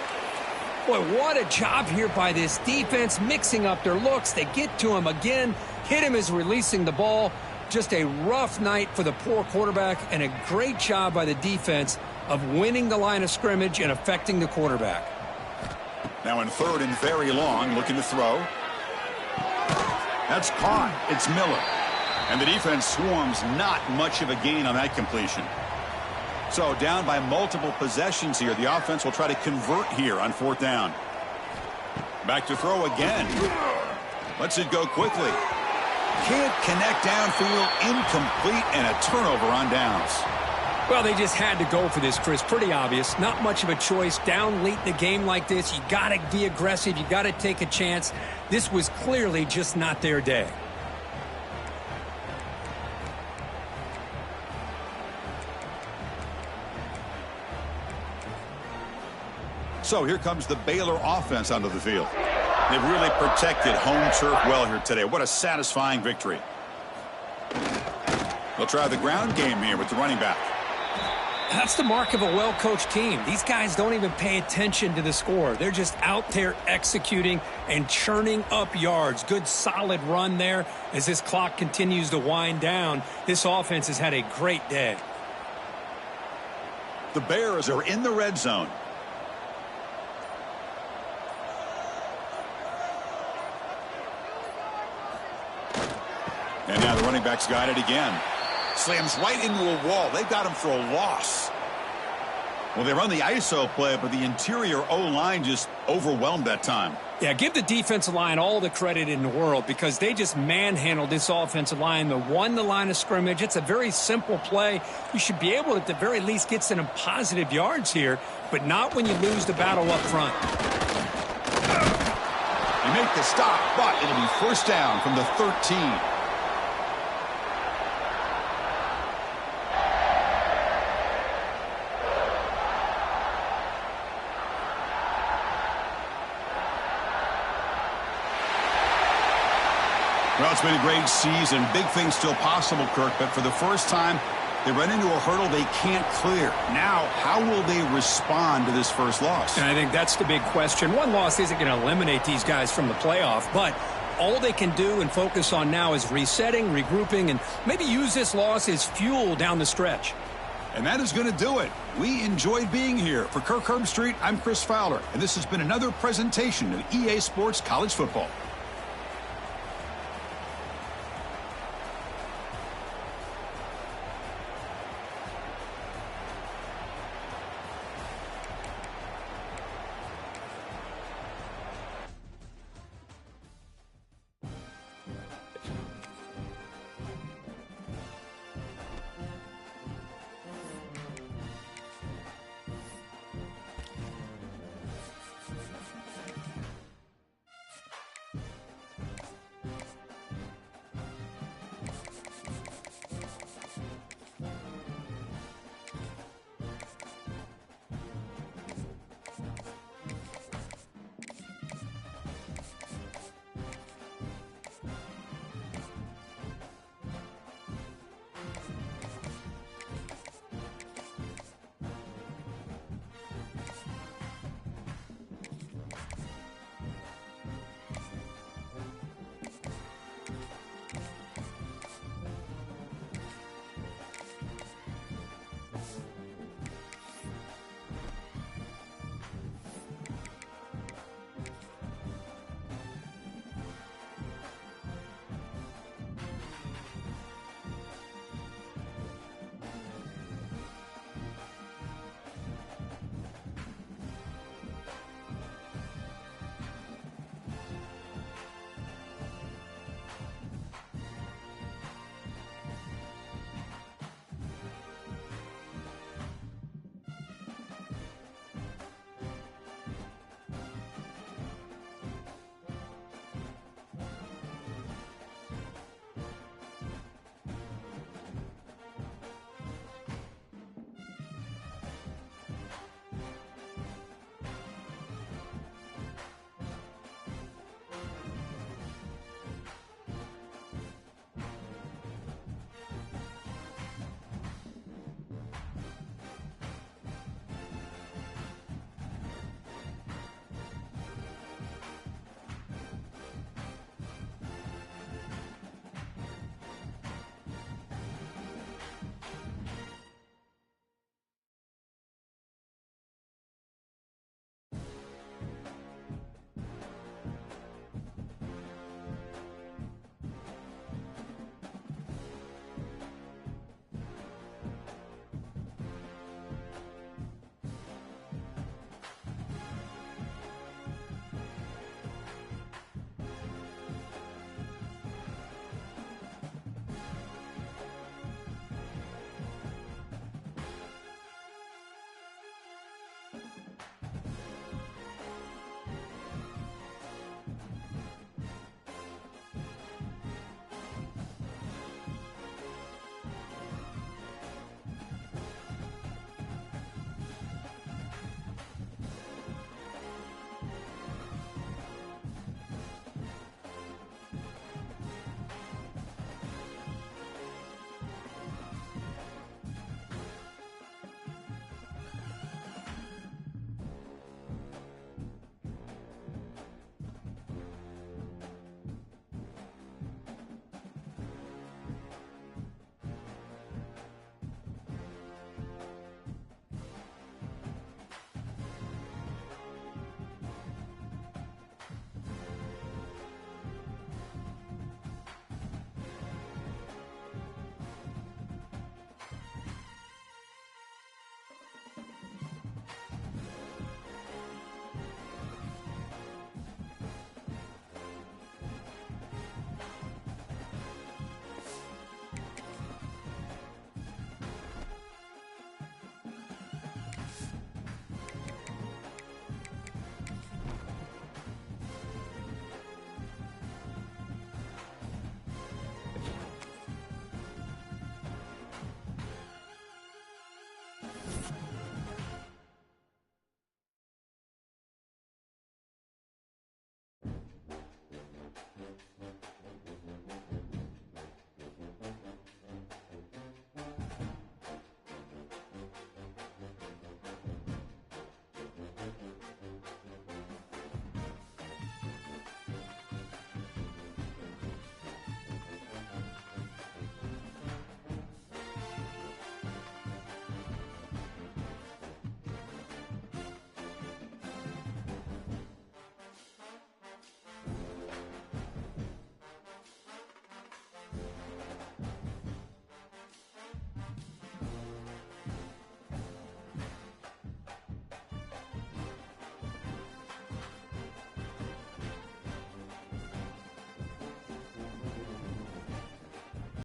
Boy, what a job here by this defense, mixing up their looks. They get to him again, hit him as releasing the ball. Just a rough night for the poor quarterback, and a great job by the defense of winning the line of scrimmage and affecting the quarterback. Now in third and very long, looking to throw. That's caught. It's Miller. And the defense swarms not much of a gain on that completion. So down by multiple possessions here. The offense will try to convert here on fourth down. Back to throw again. Lets it go quickly. Can't connect downfield. Incomplete, and a turnover on downs. Well, they just had to go for this, Chris. Pretty obvious. Not much of a choice. Down late in a game like this, you got to be aggressive. You got to take a chance. This was clearly just not their day. So here comes the Baylor offense onto the field. They've really protected home turf well here today. What a satisfying victory. They'll try the ground game here with the running back. That's the mark of a well-coached team. These guys don't even pay attention to the score. They're just out there executing and churning up yards. Good, solid run there as this clock continues to wind down. This offense has had a great day. The Bears are in the red zone. And now the running back's got it again. Slams right into a wall. They got him for a loss. Well, they run the ISO play, but the interior O-line just overwhelmed that time. Yeah, give the defensive line all the credit in the world because they just manhandled this offensive line. They won the line of scrimmage. It's a very simple play. You should be able to, at the very least, get some positive yards here, but not when you lose the battle up front. They make the stop, but it'll be first down from the 13. Well, it's been a great season. Big things still possible, Kirk, but for the first time, they run into a hurdle they can't clear. Now, how will they respond to this first loss? And I think that's the big question. One loss isn't going to eliminate these guys from the playoff, but all they can do and focus on now is resetting, regrouping, and maybe use this loss as fuel down the stretch. And that is going to do it. We enjoyed being here. For Kirk Herbstreit, I'm Chris Fowler, and this has been another presentation of EA Sports College Football.